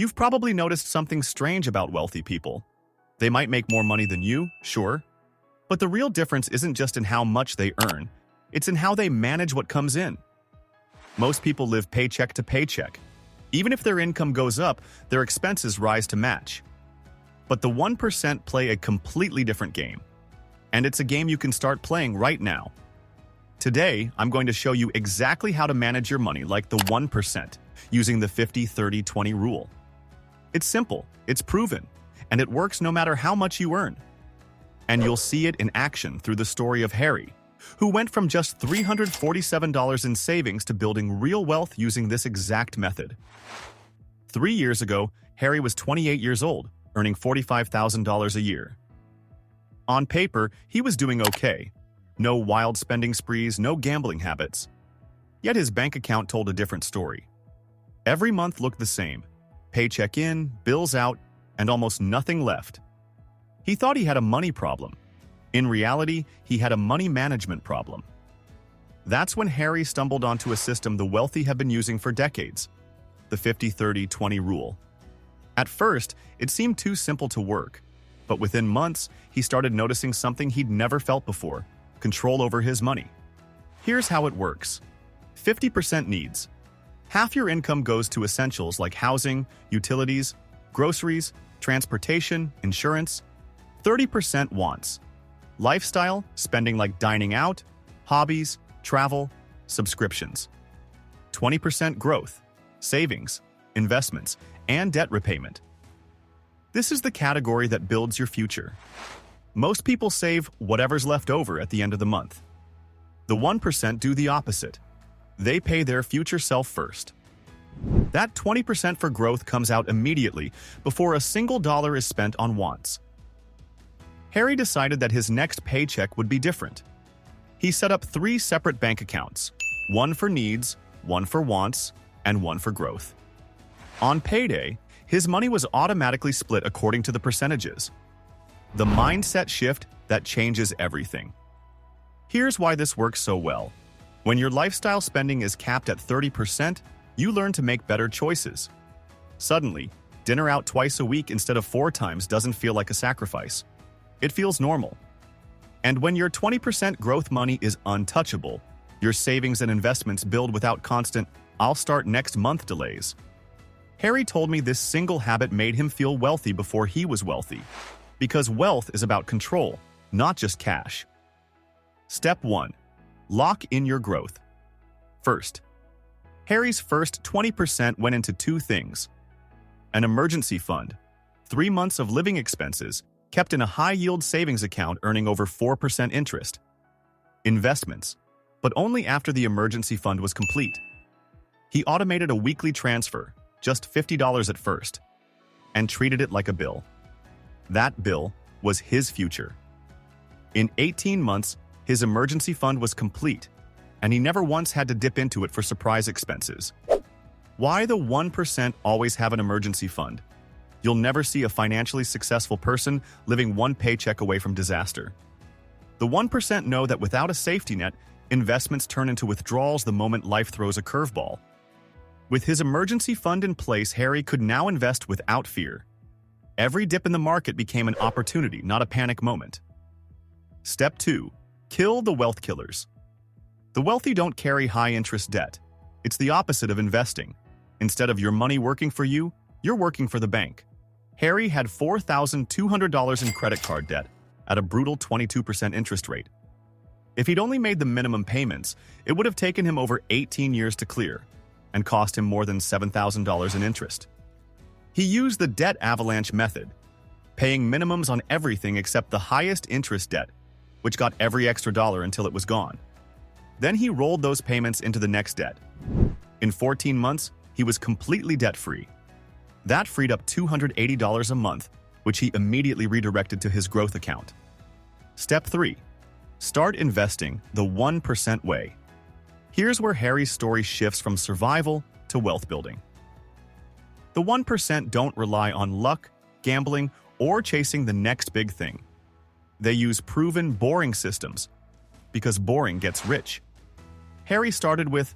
You've probably noticed something strange about wealthy people. They might make more money than you, sure, but the real difference isn't just in how much they earn, it's in how they manage what comes in. Most people live paycheck to paycheck. Even if their income goes up, their expenses rise to match. But the 1% play a completely different game. And it's a game you can start playing right now. Today, I'm going to show you exactly how to manage your money like the 1%, using the 50-30-20 rule. It's simple, it's proven, and it works no matter how much you earn. And you'll see it in action through the story of Harry, who went from just $347 in savings to building real wealth using this exact method. 3 years ago, Harry was 28 years old, earning $45,000 a year. On paper, he was doing okay. No wild spending sprees, no gambling habits. Yet his bank account told a different story. Every month looked the same. Paycheck in, bills out, and almost nothing left. He thought he had a money problem. In reality, he had a money management problem. That's when Harry stumbled onto a system the wealthy have been using for decades, the 50-30-20 rule. At first, it seemed too simple to work, but within months, he started noticing something he'd never felt before: control over his money. Here's how it works. 50% needs. Half your income goes to essentials like housing, utilities, groceries, transportation, insurance. 30% wants. Lifestyle, spending like dining out, hobbies, travel, subscriptions. 20% growth, savings, investments, and debt repayment. This is the category that builds your future. Most people save whatever's left over at the end of the month. The 1% do the opposite. They pay their future self first. That 20% for growth comes out immediately before a single dollar is spent on wants. Harry decided that his next paycheck would be different. He set up 3 separate bank accounts, one for needs, one for wants, and one for growth. On payday, his money was automatically split according to the percentages. The mindset shift that changes everything. Here's why this works so well. When your lifestyle spending is capped at 30%, you learn to make better choices. Suddenly, dinner out twice a week instead of 4 times doesn't feel like a sacrifice. It feels normal. And when your 20% growth money is untouchable, your savings and investments build without constant, "I'll start next month" delays. Harry told me this single habit made him feel wealthy before he was wealthy. Because wealth is about control, not just cash. Step 1. Lock in your growth. First, Harry's first 20% went into 2 things. An emergency fund, 3 months of living expenses, kept in a high-yield savings account earning over 4% interest. Investments, but only after the emergency fund was complete. He automated a weekly transfer, just $50 at first, and treated it like a bill. That bill was his future. In 18 months, his emergency fund was complete, and he never once had to dip into it for surprise expenses. Why the 1% always have an emergency fund? You'll never see a financially successful person living one paycheck away from disaster. The 1% know that without a safety net, investments turn into withdrawals the moment life throws a curveball. With his emergency fund in place, Harry could now invest without fear. Every dip in the market became an opportunity, not a panic moment. Step 2. Kill the wealth killers. The wealthy don't carry high-interest debt. It's the opposite of investing. Instead of your money working for you, you're working for the bank. Harry had $4,200 in credit card debt at a brutal 22% interest rate. If he'd only made the minimum payments, it would have taken him over 18 years to clear and cost him more than $7,000 in interest. He used the debt avalanche method, paying minimums on everything except the highest interest debt, which got every extra dollar until it was gone. Then he rolled those payments into the next debt. In 14 months, he was completely debt-free. That freed up $280 a month, which he immediately redirected to his growth account. Step 3. Start investing the 1% way. Here's where Harry's story shifts from survival to wealth building. The 1% don't rely on luck, gambling, or chasing the next big thing. They use proven, boring systems, because boring gets rich. Harry started with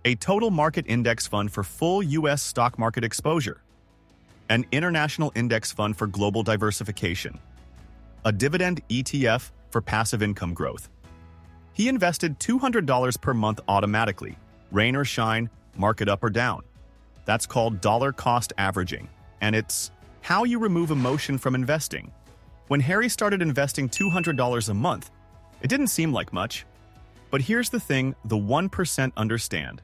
a total market index fund for full U.S. stock market exposure. an international index fund for global diversification, a dividend ETF for passive income growth. He invested $200 per month automatically, rain or shine, market up or down. That's called dollar cost averaging, and it's how you remove emotion from investing. When Harry started investing $200 a month, it didn't seem like much. But here's the thing the 1% understand.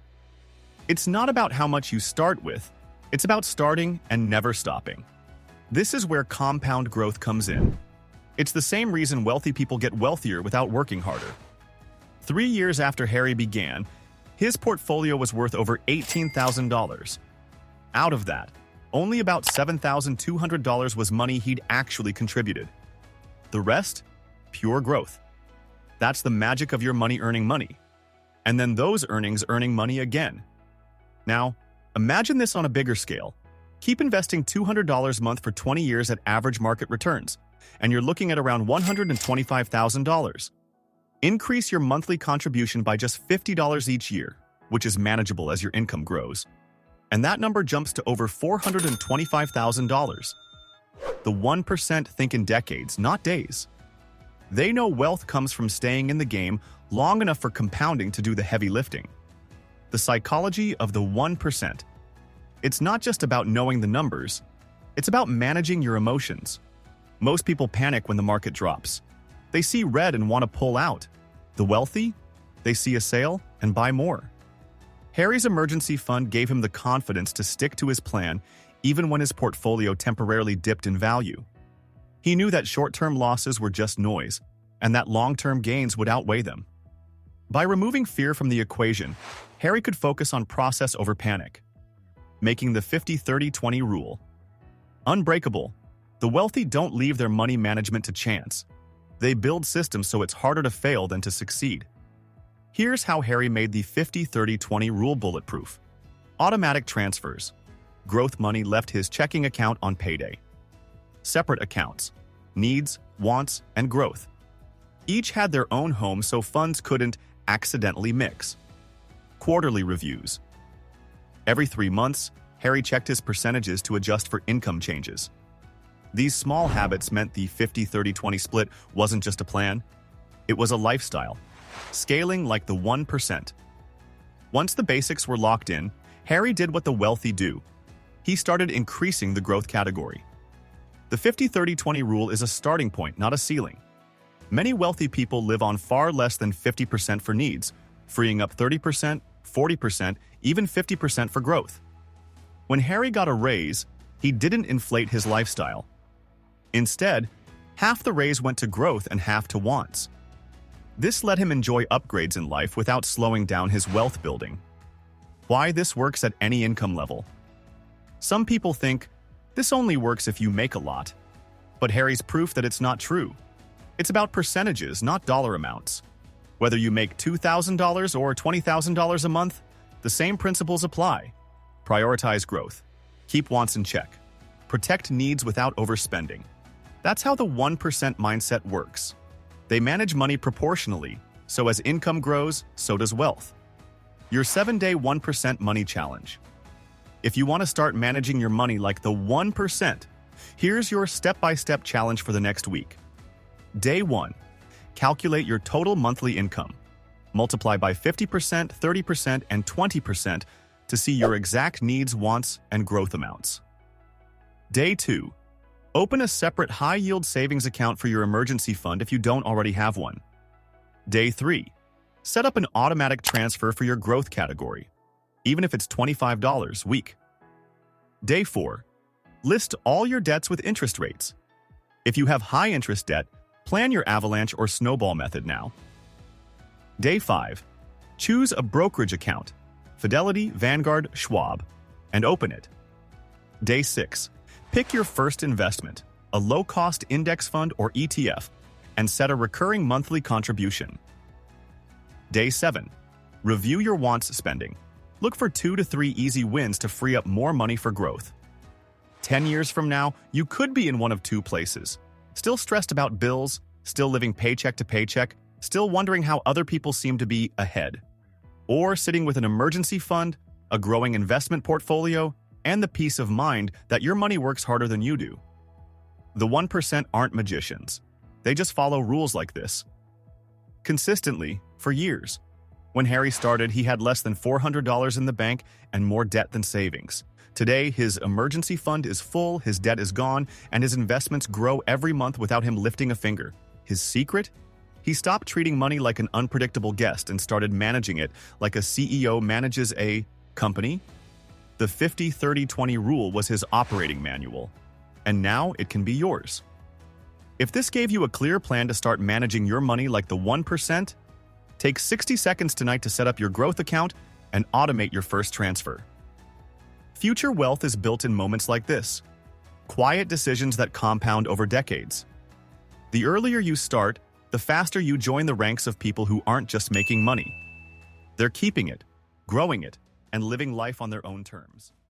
It's not about how much you start with, it's about starting and never stopping. This is where compound growth comes in. It's the same reason wealthy people get wealthier without working harder. 3 years after Harry began, his portfolio was worth over $18,000. Out of that, only about $7,200 was money he'd actually contributed. The rest? Pure growth. That's the magic of your money earning money. And then those earnings earning money again. Now, imagine this on a bigger scale. Keep investing $200 a month for 20 years at average market returns, and you're looking at around $125,000. Increase your monthly contribution by just $50 each year, which is manageable as your income grows. And that number jumps to over $425,000. The 1% think in decades, not days. They know wealth comes from staying in the game long enough for compounding to do the heavy lifting. The psychology of the 1%. It's not just about knowing the numbers, it's about managing your emotions. Most people panic when the market drops. They see red and want to pull out. The wealthy? They see a sale and buy more. Harry's emergency fund gave him the confidence to stick to his plan even when his portfolio temporarily dipped in value. He knew that short-term losses were just noise, and that long-term gains would outweigh them. By removing fear from the equation, Harry could focus on process over panic, making the 50-30-20 rule unbreakable. The wealthy don't leave their money management to chance. They build systems so it's harder to fail than to succeed. Here's how Harry made the 50-30-20 rule bulletproof. Automatic transfers. Growth money left his checking account on payday. Separate accounts. Needs, wants, and growth. Each had their own home so funds couldn't accidentally mix. Quarterly reviews. Every 3 months, Harry checked his percentages to adjust for income changes. These small habits meant the 50-30-20 split wasn't just a plan, it was a lifestyle, scaling like the 1%. Once the basics were locked in, Harry did what the wealthy do. He started increasing the growth category. The 50-30-20 rule is a starting point, not a ceiling. Many wealthy people live on far less than 50% for needs, freeing up 30%, 40%, even 50% for growth. When Harry got a raise, he didn't inflate his lifestyle. Instead, half the raise went to growth and half to wants. This let him enjoy upgrades in life without slowing down his wealth building. Why this works at any income level? Some people think, this only works if you make a lot. But Harry's proof that it's not true. It's about percentages, not dollar amounts. Whether you make $2,000 or $20,000 a month, the same principles apply. Prioritize growth. Keep wants in check. Protect needs without overspending. That's how the 1% mindset works. They manage money proportionally, so as income grows, so does wealth. Your 7-day 1% money challenge. If you want to start managing your money like the 1%, here's your step-by-step challenge for the next week. Day 1. Calculate your total monthly income. Multiply by 50%, 30%, and 20% to see your exact needs, wants, and growth amounts. Day 2. Open a separate high-yield savings account for your emergency fund if you don't already have one. Day 3. Set up an automatic transfer for your growth category, even if it's $25 a week. Day 4. List all your debts with interest rates. If you have high-interest debt, plan your avalanche or snowball method now. Day 5. Choose a brokerage account, Fidelity, Vanguard, Schwab, and open it. Day 6. Pick your first investment, a low-cost index fund or ETF, and set a recurring monthly contribution. Day 7. Review your wants spending. Look for 2 to 3 easy wins to free up more money for growth. 10 years from now, you could be in one of 2 places. Still stressed about bills, still living paycheck to paycheck, still wondering how other people seem to be ahead. Or sitting with an emergency fund, a growing investment portfolio, and the peace of mind that your money works harder than you do. The 1% aren't magicians. They just follow rules like this consistently for years. When Harry started, he had less than $400 in the bank and more debt than savings. Today, his emergency fund is full, his debt is gone, and his investments grow every month without him lifting a finger. His secret? He stopped treating money like an unpredictable guest and started managing it like a CEO manages a company. The 50-30-20 rule was his operating manual, and now it can be yours. If this gave you a clear plan to start managing your money like the 1%, take 60 seconds tonight to set up your growth account and automate your first transfer. Future wealth is built in moments like this. Quiet decisions that compound over decades. The earlier you start, the faster you join the ranks of people who aren't just making money. They're keeping it, growing it, and living life on their own terms.